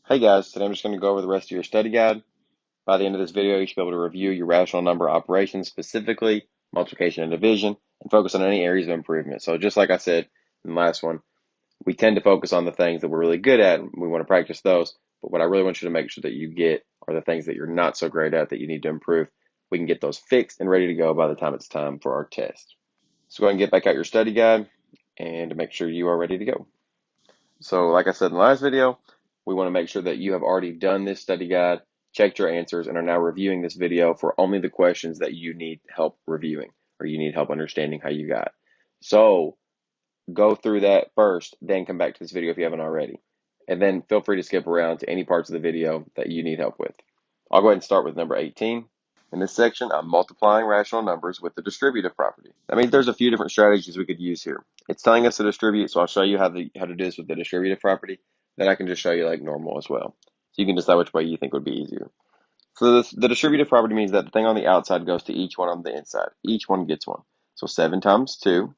Hey guys, today I'm just going to go over the rest of your study guide. By the end of this video, you should be able to review your rational number operations, specifically multiplication and division, and focus on any areas of improvement. So just like I said in the last one, we tend to focus on the things that we're really good at, and we want to practice those. But what I really want you to make sure that you get are the things that you're not so great at that you need to improve. We can get those fixed and ready to go by the time it's time for our test. So go ahead and get back out your study guide and make sure you are ready to go. So like I said in the last video, we want to make sure that you have already done this study guide, checked your answers, and are now reviewing this video for only the questions that you need help reviewing or you need help understanding how you got. So go through that first, then come back to this video if you haven't already. And then feel free to skip around to any parts of the video that you need help with. I'll go ahead and start with number 18. In this section, I'm multiplying rational numbers with the distributive property. That means there's a few different strategies we could use here. It's telling us to distribute, so I'll show you how to do this with the distributive property. Then I can just show you like normal as well. So you can decide which way you think would be easier. So the distributive property means that the thing on the outside goes to each one on the inside. Each one gets one. So 7 times 2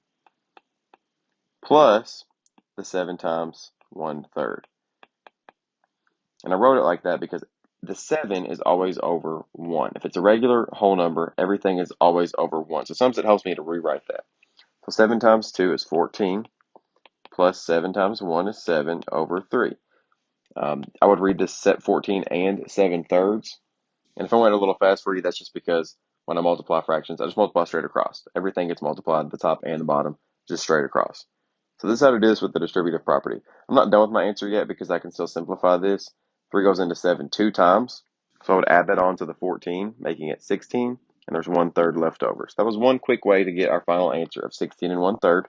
plus the 7 times 1/3. And I wrote it like that because the 7 is always over 1. If it's a regular whole number, everything is always over 1. So sometimes it helps me to rewrite that. So 7 times 2 is 14, plus 7 times 1 is 7 over 3. I would read this set 14 and 7/3. And if I went a little fast for you, that's just because when I multiply fractions, I just multiply straight across. Everything gets multiplied, the top and the bottom, just straight across. So this is how to do this with the distributive property. I'm not done with my answer yet because I can still simplify this. 3 goes into 7 2 times. So I would add that on to the 14, making it 16, and there's 1/3 left over. So that was one quick way to get our final answer of 16 and 1/3.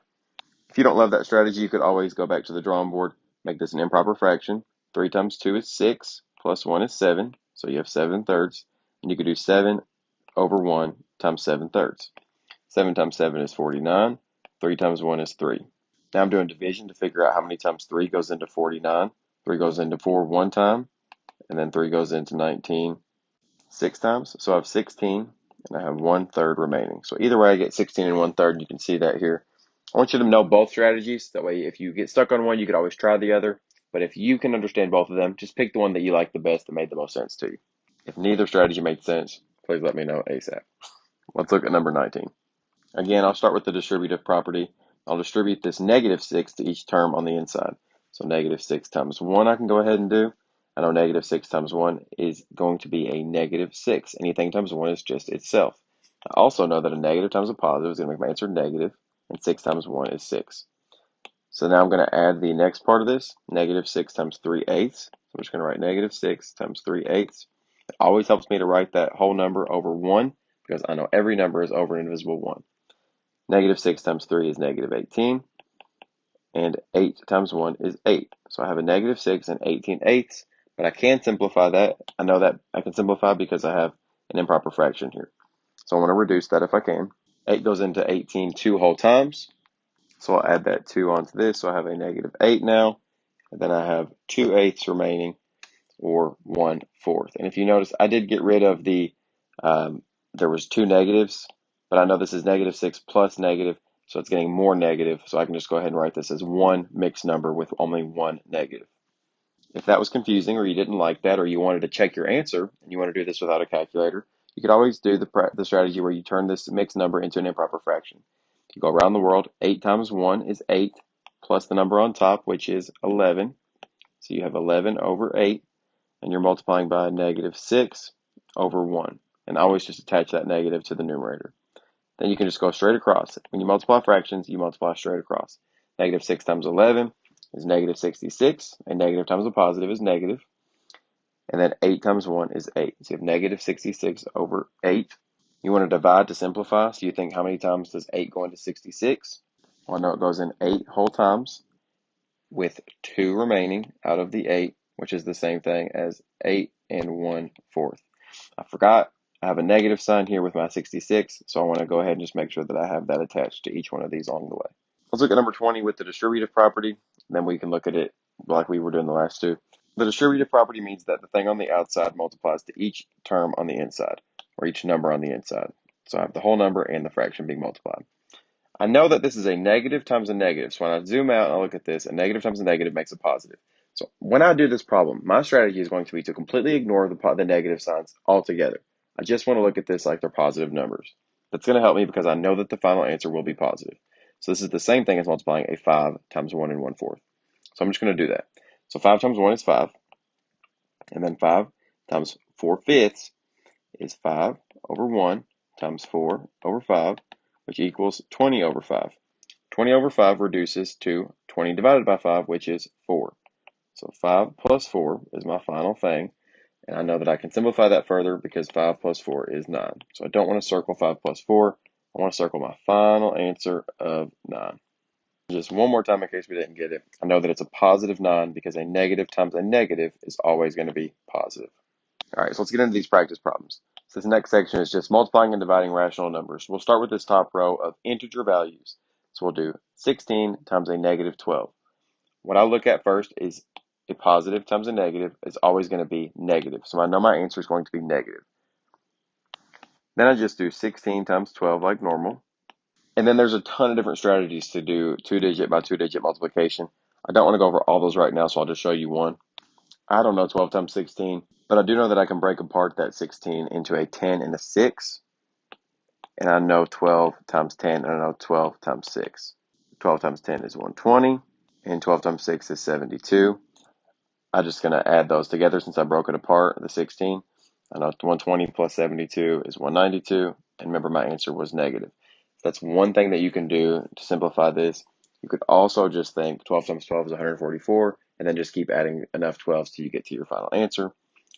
If you don't love that strategy, you could always go back to the drawing board, make this an improper fraction. 3 times 2 is 6, plus 1 is 7, so you have 7/3, and you could do 7 over 1 times 7/3. 7 times 7 is 49, 3 times 1 is 3. Now I'm doing division to figure out how many times 3 goes into 49. 3 goes into 4 one time, and then 3 goes into 19 6 times. So I have 16, and I have 1/3 remaining. So either way, I get 16 and 1/3. You can see that here. I want you to know both strategies. That way, if you get stuck on one, you could always try the other. But if you can understand both of them, just pick the one that you like the best that made the most sense to you. If neither strategy made sense, please let me know ASAP. Let's look at number 19. Again, I'll start with the distributive property. I'll distribute this -6 to each term on the inside. So -6 times 1 I can go ahead and do. I know -6 times 1 is going to be a -6. Anything times 1 is just itself. I also know that a negative times a positive is going to make my answer negative, and 6 times 1 is 6. So now I'm going to add the next part of this, -6 times 3/8. So I'm just going to write -6 times 3/8. It always helps me to write that whole number over 1 because I know every number is over an indivisible 1. -6 times 3 is -18, and 8 times 1 is 8. So I have a -6 and 18/8, but I can simplify that. I know that I can simplify because I have an improper fraction here. So I want to reduce that if I can. 8 goes into 18 two whole times, so I'll add that 2 onto this, so I have a -8 now, and then I have 2/8 remaining, or 1/4. And if you notice, I did get rid of there was 2 negatives, but I know this is -6 plus negative, so it's getting more negative, so I can just go ahead and write this as one mixed number with only one negative. If that was confusing or you didn't like that or you wanted to check your answer and you want to do this without a calculator, you could always do the strategy where you turn this mixed number into an improper fraction. You go around the world, 8 times 1 is 8, plus the number on top, which is 11. So you have 11 over 8, and you're multiplying by -6 over 1. And always just attach that negative to the numerator. Then you can just go straight across. When you multiply fractions, you multiply straight across. -6 times 11 is -66. A negative times a positive is negative. And then 8 times 1 is 8. So you have -66 over 8. You want to divide to simplify. So you think, how many times does 8 go into 66? Well, no, it goes in 8 whole times with 2 remaining out of the 8, which is the same thing as 8 and 1/4. I forgot I have a negative sign here with my 66, so I want to go ahead and just make sure that I have that attached to each one of these along the way. Let's look at number 20 with the distributive property, then we can look at it like we were doing the last two. The distributive property means that the thing on the outside multiplies to each term on the inside, or each number on the inside. So I have the whole number and the fraction being multiplied. I know that this is a negative times a negative, so when I zoom out and I look at this, a negative times a negative makes a positive. So when I do this problem, my strategy is going to be to completely ignore the negative signs altogether. I just want to look at this like they're positive numbers. That's going to help me because I know that the final answer will be positive. So this is the same thing as multiplying a 5 times 1 and 1/4. So I'm just going to do that. So 5 times 1 is 5, and then 5 times 4/5 is 5 over 1 times 4 over 5, which equals 20 over 5. 20 over 5 reduces to 20 divided by 5, which is 4. So 5 plus 4 is my final thing. And I know that I can simplify that further because 5 plus 4 is 9. So I don't want to circle 5 plus 4. I want to circle my final answer of 9. Just one more time in case we didn't get it. I know that it's a positive 9 because a negative times a negative is always going to be positive. All right, so let's get into these practice problems. So this next section is just multiplying and dividing rational numbers. We'll start with this top row of integer values. So we'll do 16 times a negative 12. What I look at first is a positive times a negative is always going to be negative. So I know my answer is going to be negative. Then I just do 16 times 12 like normal. And then there's a ton of different strategies to do 2-digit by 2-digit multiplication. I don't want to go over all those right now, so I'll just show you one. I don't know 12 times 16, but I do know that I can break apart that 16 into a 10 and a 6. And I know 12 times 10, and I know 12 times 6. 12 times 10 is 120, and 12 times 6 is 72. I'm just going to add those together since I broke it apart, the 16. I know 120 plus 72 is 192, and remember my answer was negative. That's one thing that you can do to simplify this. You could also just think 12 times 12 is 144, and then just keep adding enough 12s till you get to your final answer.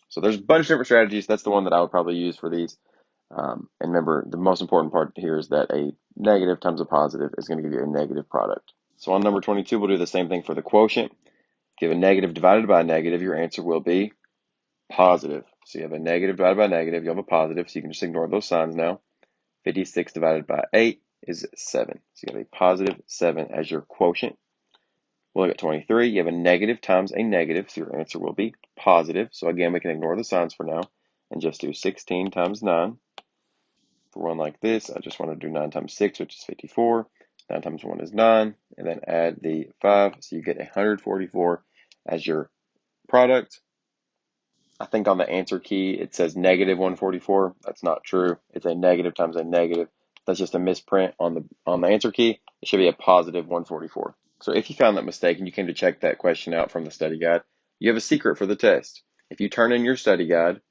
So there's a bunch of different strategies. That's the one that I would probably use for these. And remember, the most important part here is that a negative times a positive is going to give you a negative product. So on number 22, we'll do the same thing for the quotient. If you have a negative divided by a negative, your answer will be positive. So you have a negative divided by a negative, you have a positive, so you can just ignore those signs now. 56 divided by 8 is 7. So you have a positive 7 as your quotient. We'll look at 23. You have a negative times a negative, so your answer will be positive. So again, we can ignore the signs for now and just do 16 times 9. For one like this, I just want to do 9 times 6, which is 54. 9 times 1 is 9, and then add the 5, so you get 144 as your product. I think on the answer key it says negative 144. That's not true. It's a negative times a negative. That's just a misprint on the answer key. It should be a positive 144. So if you found that mistake and you came to check that question out from the study guide, you have a secret for the test. If you turn in your study guide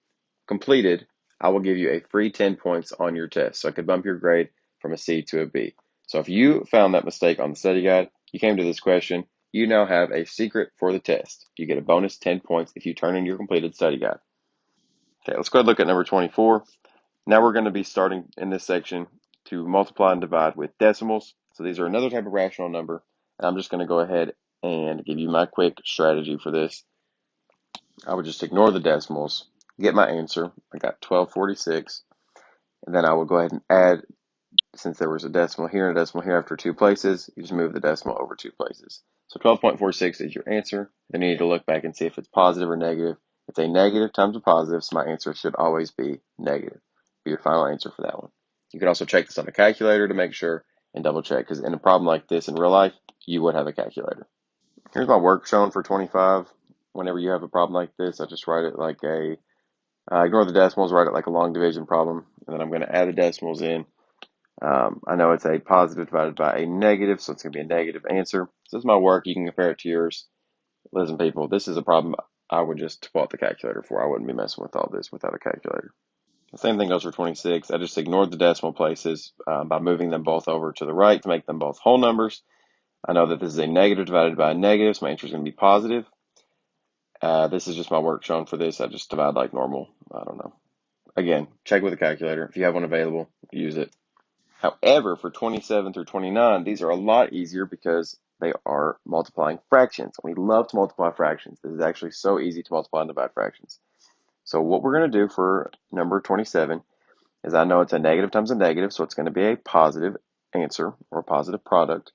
completed, I will give you a free 10 points on your test. So I could bump your grade from a C to a B. So if you found that mistake on the study guide, you came to this question, you now have a secret for the test. You get a bonus 10 points if you turn in your completed study guide. Okay, let's go ahead and look at number 24. Now we're going to be starting in this section to multiply and divide with decimals. So these are another type of rational number. And I'm just going to go ahead and give you my quick strategy for this. I would just ignore the decimals, get my answer. I got 1246. And then I will go ahead and add, since there was a decimal here and a decimal here after 2 places, you just move the decimal over 2 places. So 12.46 is your answer. Then you need to look back and see if it's positive or negative. It's a negative times a positive, so my answer should always be negative. Be your final answer for that one. You could also check this on a calculator to make sure and double check, because in a problem like this in real life, you would have a calculator. Here's my work shown for 25. Whenever you have a problem like this, I just write it like ignore the decimals, write it like a long division problem, and then I'm going to add the decimals in. I know it's a positive divided by a negative, so it's going to be a negative answer. So this is my work. You can compare it to yours. Listen, people, this is a problem I would just pull out the calculator for. I wouldn't be messing with all this without a calculator. The same thing goes for 26. I just ignored the decimal places by moving them both over to the right to make them both whole numbers. I know that this is a negative divided by a negative, so my answer is going to be positive. This is just my work shown for this. I just divide like normal. I don't know. Again, check with a calculator. If you have one available, use it. However, for 27 through 29, these are a lot easier because they are multiplying fractions. We love to multiply fractions. This is actually so easy to multiply and divide fractions. So what we're going to do for number 27 is I know it's a negative times a negative, so it's going to be a positive answer or a positive product.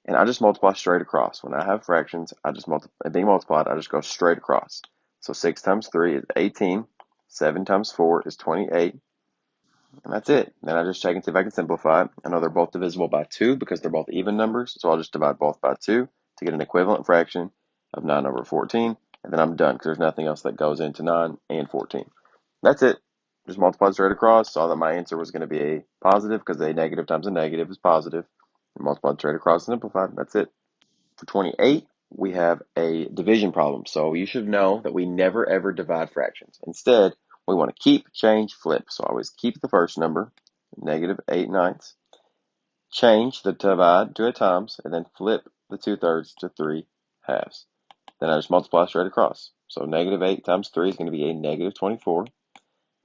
And I just multiply straight across. When I have fractions, I just being multiplied, I just go straight across. So 6 times 3 is 18. 7 times 4 is 28. And that's it. Then I just check and see if I can simplify it. I know they're both divisible by 2 because they're both even numbers, so I'll just divide both by 2 to get an equivalent fraction. of 9 over 14, and then I'm done because there's nothing else that goes into 9 and 14. That's it. Just multiply straight across. Saw that my answer was going to be a positive because a negative times a negative is positive. And multiplied straight across and simplified. That's it. For 28, we have a division problem. So you should know that we never ever divide fractions. Instead, we want to keep, change, flip. So I always keep the first number, negative 8/9, change the divide to a times, and then flip the 2/3 to 3/2. Then I just multiply straight across. So negative 8 times 3 is going to be a negative 24.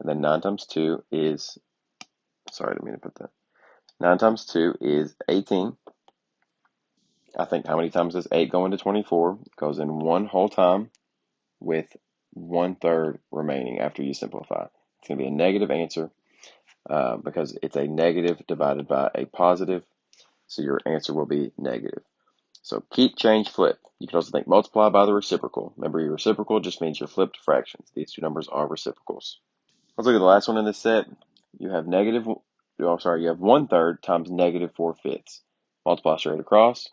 And then 9 times 2 is, sorry, I didn't mean to put that. 9 times 2 is 18. I think how many times does 8 go into 24? It goes in one whole time with 1/3 remaining after you simplify. It's going to be a negative answer because it's a negative divided by a positive. So your answer will be negative. So keep, change, flip. You can also think multiply by the reciprocal. Remember, your reciprocal just means your flipped fractions. These two numbers are reciprocals. Let's look at the last one in this set. You have you have 1/3 times negative 4/5. Multiply straight across.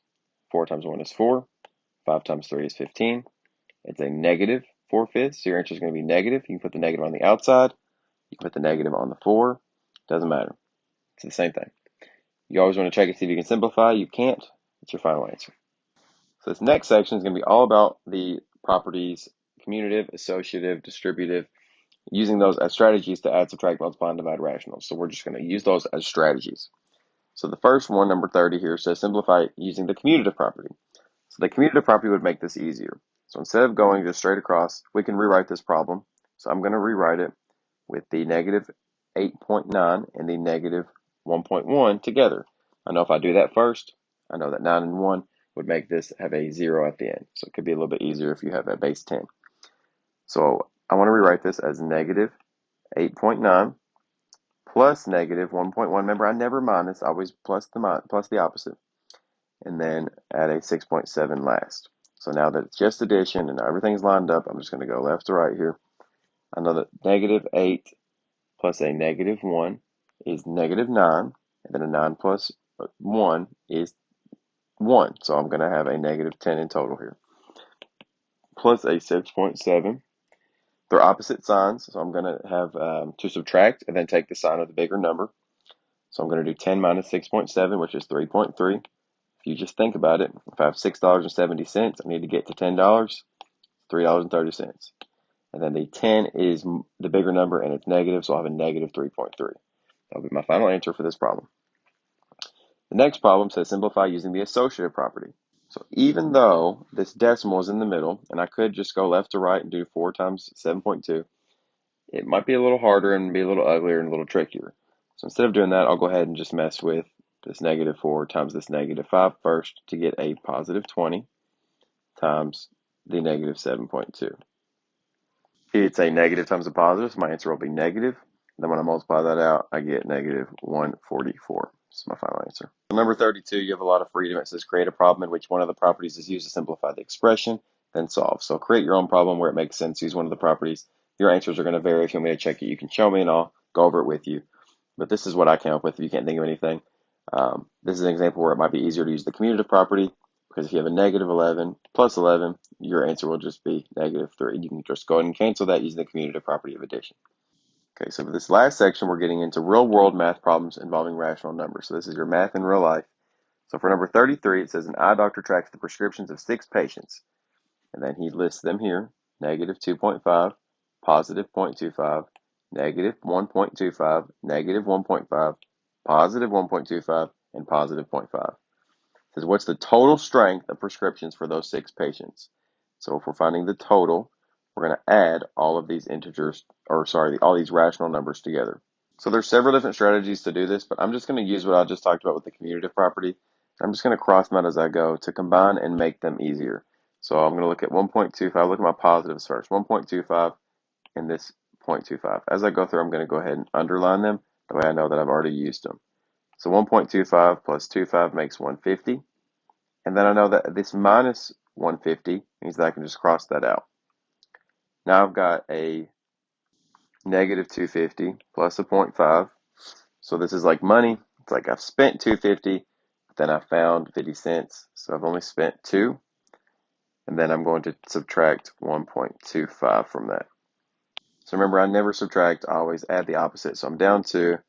4 times 1 is 4. 5 times 3 is 15. It's a negative 4/5, so your answer is going to be negative. You can put the negative on the outside. You can put the negative on the 4. Doesn't matter. It's the same thing. You always want to check and see if you can simplify. You can't. It's your final answer. So this next section is going to be all about the properties, commutative, associative, distributive, using those as strategies to add, subtract, multiply, and divide rationals. So we're just going to use those as strategies. So the first one, number 30 here, says simplify using the commutative property. So the commutative property would make this easier. So instead of going just straight across, we can rewrite this problem. So I'm going to rewrite it with the negative 8.9 and the negative 1.1 together. I know if I do that first, I know that 9 and 1 would make this have a 0 at the end. So it could be a little bit easier if you have a base 10. So I want to rewrite this as negative 8.9 plus negative 1.1. Remember, I never minus, I always plus the opposite. And then add a 6.7 last. So now that it's just addition and everything's lined up, I'm just going to go left to right here. I know that negative 8 plus a negative 1 is negative 9, and then a 9 plus 1 is 1. So I'm going to have a negative 10 in total here. Plus a 6.7. They're opposite signs, so I'm going to have to subtract and then take the sign of the bigger number. So I'm going to do 10 minus 6.7, which is 3.3. If you just think about it, if I have $6.70, I need to get to $10, $3.30. And then the 10 is the bigger number and it's negative, so I'll have a negative 3.3. That'll be my final answer for this problem. The next problem says simplify using the associative property. So even though this decimal is in the middle, and I could just go left to right and do 4 times 7.2, it might be a little harder and be a little uglier and a little trickier. So instead of doing that, I'll go ahead and just mess with this negative 4 times this negative 5 first to get a positive 20 times the negative 7.2. It's a negative times a positive, so my answer will be negative. Then when I multiply that out, I get negative 144. This is my final answer. Number 32, you have a lot of freedom. It says create a problem in which one of the properties is used to simplify the expression, then solve. So create your own problem where it makes sense. Use one of the properties. Your answers are going to vary. If you want me to check it, you can show me and I'll go over it with you. But this is what I came up with if you can't think of anything. This is an example where it might be easier to use the commutative property because if you have a negative 11 plus 11, your answer will just be negative 3. You can just go ahead and cancel that using the commutative property of addition. Okay, so for this last section, we're getting into real-world math problems involving rational numbers. So this is your math in real life. So for number 33, it says an eye doctor tracks the prescriptions of 6 patients. And then he lists them here, negative 2.5, positive 0.25, negative 1.25, negative 1.5, positive 1.25, and positive 0.5. It says what's the total strength of prescriptions for those 6 patients? So if we're finding the total, we're going to add all of these integers, all these rational numbers together. So there's several different strategies to do this, but I'm just going to use what I just talked about with the commutative property. I'm just going to cross them out as I go to combine and make them easier. So I'm going to look at 1.25, look at my positives first, 1.25 and this 0.25. As I go through, I'm going to go ahead and underline them. That way I know that I've already used them. So 1.25 plus 25 makes 150. And then I know that this minus 150 means that I can just cross that out. Now I've got a negative 250 plus a 0.5. So this is like money. It's like I've spent 250, but then I found 50 cents. So I've only spent 2. and then I'm going to subtract 1.25 from that. So remember, I never subtract, I always add the opposite. So I'm down to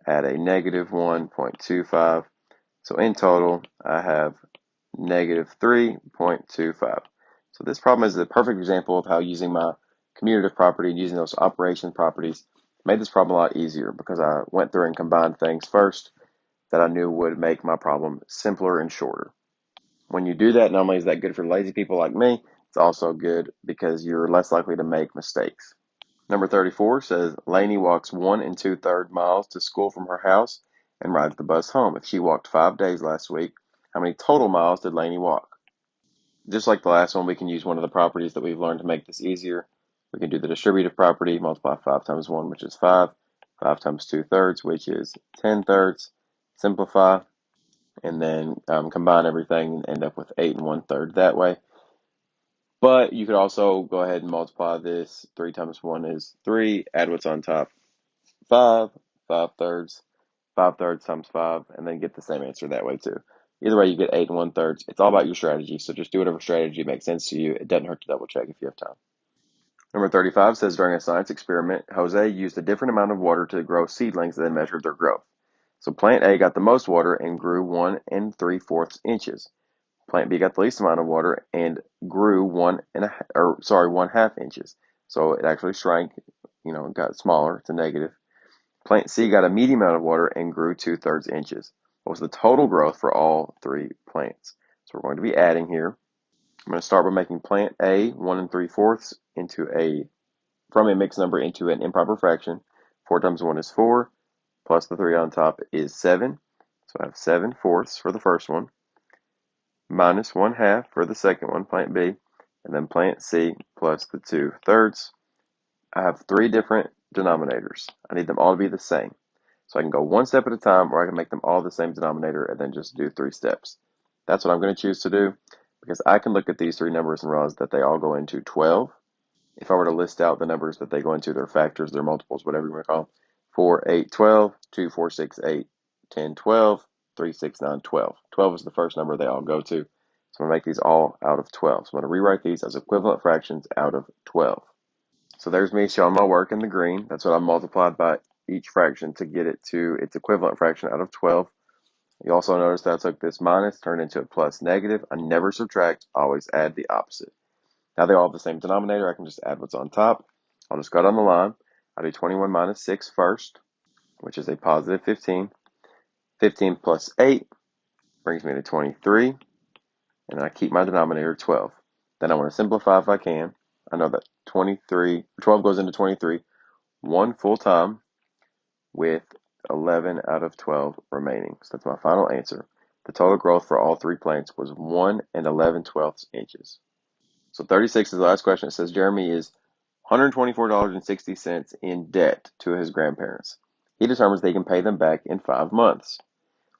add a negative 1.25. So in total, I have negative 3.25. So this problem is the perfect example of how using my commutative property and using those operation properties made this problem a lot easier, because I went through and combined things first that I knew would make my problem simpler and shorter. When you do that, not only is that good for lazy people like me, it's also good because you're less likely to make mistakes. Number 34 says Lainey walks 1 2/3 miles to school from her house and rides the bus home. If she walked 5 days last week, how many total miles did Lainey walk? Just like the last one, we can use one of the properties that we've learned to make this easier. We can do the distributive property, multiply 5 times 1, which is 5, 5 times 2/3, which is 10/3, simplify, and then combine everything and end up with 8 1/3 that way. But you could also go ahead and multiply this. 3 times 1 is 3, add what's on top, 5, 5/3, 5/3 times 5, and then get the same answer that way too. Either way, you get 8 1/3. It's all about your strategy, so just do whatever strategy makes sense to you. It doesn't hurt to double check if you have time. Number 35 says, during a science experiment, Jose used a different amount of water to grow seedlings and then measured their growth. So plant A got the most water and grew 1 3/4 inches. Plant B got the least amount of water and grew 1.5 inches. So it actually shrank, got smaller. It's a negative. Plant C got a medium amount of water and grew 2/3 inches. What was the total growth for all three plants? So we're going to be adding here. I'm going to start by making plant A 1 3/4 from a mixed number into an improper fraction. 4 times 1 is 4, plus the 3 on top is 7. So I have 7/4 for the first one, minus 1/2 for the second one, plant B, and then plant C plus the 2/3. I have 3 different denominators. I need them all to be the same. So I can go one step at a time, or I can make them all the same denominator and then just do 3 steps. That's what I'm going to choose to do, because I can look at these 3 numbers and realize that they all go into 12. If I were to list out the numbers that they go into, their factors, their multiples, whatever you want to call them: 4, 8, 12, 2, 4, 6, 8, 10, 12, 3, 6, 9, 12. 12 is the first number they all go to. So I'm going to make these all out of 12. So I'm going to rewrite these as equivalent fractions out of 12. So there's me showing my work in the green. That's what I multiplied by each fraction to get it to its equivalent fraction out of 12. You also notice that I took this minus, turned into a plus negative. I never subtract, I always add the opposite. Now they all have the same denominator. I can just add what's on top. I'll just go down the line. I'll do 21 minus 6 first, which is a positive 15. 15 plus 8 brings me to 23. And I keep my denominator 12. Then I want to simplify if I can. I know that 12 goes into 23 one full time, with 11 out of 12 remaining. So that's my final answer. The total growth for all 3 plants was 1 11/12 inches. So 36 is the last question. It says Jeremy is $124.60 in debt to his grandparents. He determines that he can pay them back in 5 months.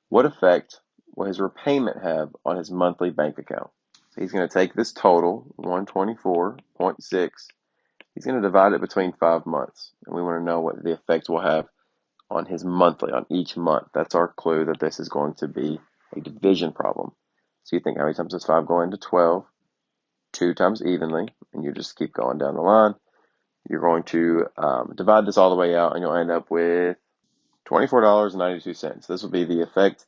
What effect will his repayment have on his monthly bank account? So he's going to take this total, 124.6. He's going to divide it between 5 months. And we want to know what the effect will have on his monthly, on each month. That's our clue that this is going to be a division problem. So you think, how many times does 5 go into 12? 2 times evenly, and you just keep going down the line. You're going to divide this all the way out, and you'll end up with $24.92. This will be the effect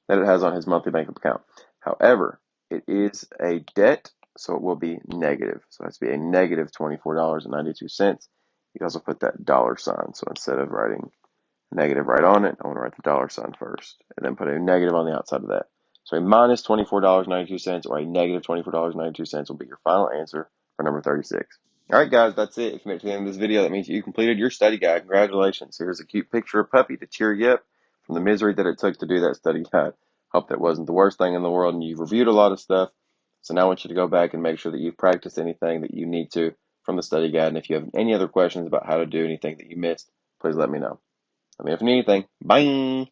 that it has on his monthly bank account. However, it is a debt, so it will be negative. So it has to be a negative $24.92. You can also put that dollar sign. So instead of writing negative right on it, I want to write the dollar sign first, and then put a negative on the outside of that. So a minus $24.92 or a negative $24.92 will be your final answer for number 36. All right, guys, that's it. If you made it to the end of this video, that means you completed your study guide. Congratulations. Here's a cute picture of Puppy to cheer you up from the misery that it took to do that study guide. Hope that wasn't the worst thing in the world, and you've reviewed a lot of stuff. So now I want you to go back and make sure that you've practiced anything that you need to from the study guide. And if you have any other questions about how to do anything that you missed, please let me know. Let me know if you need anything. Bye!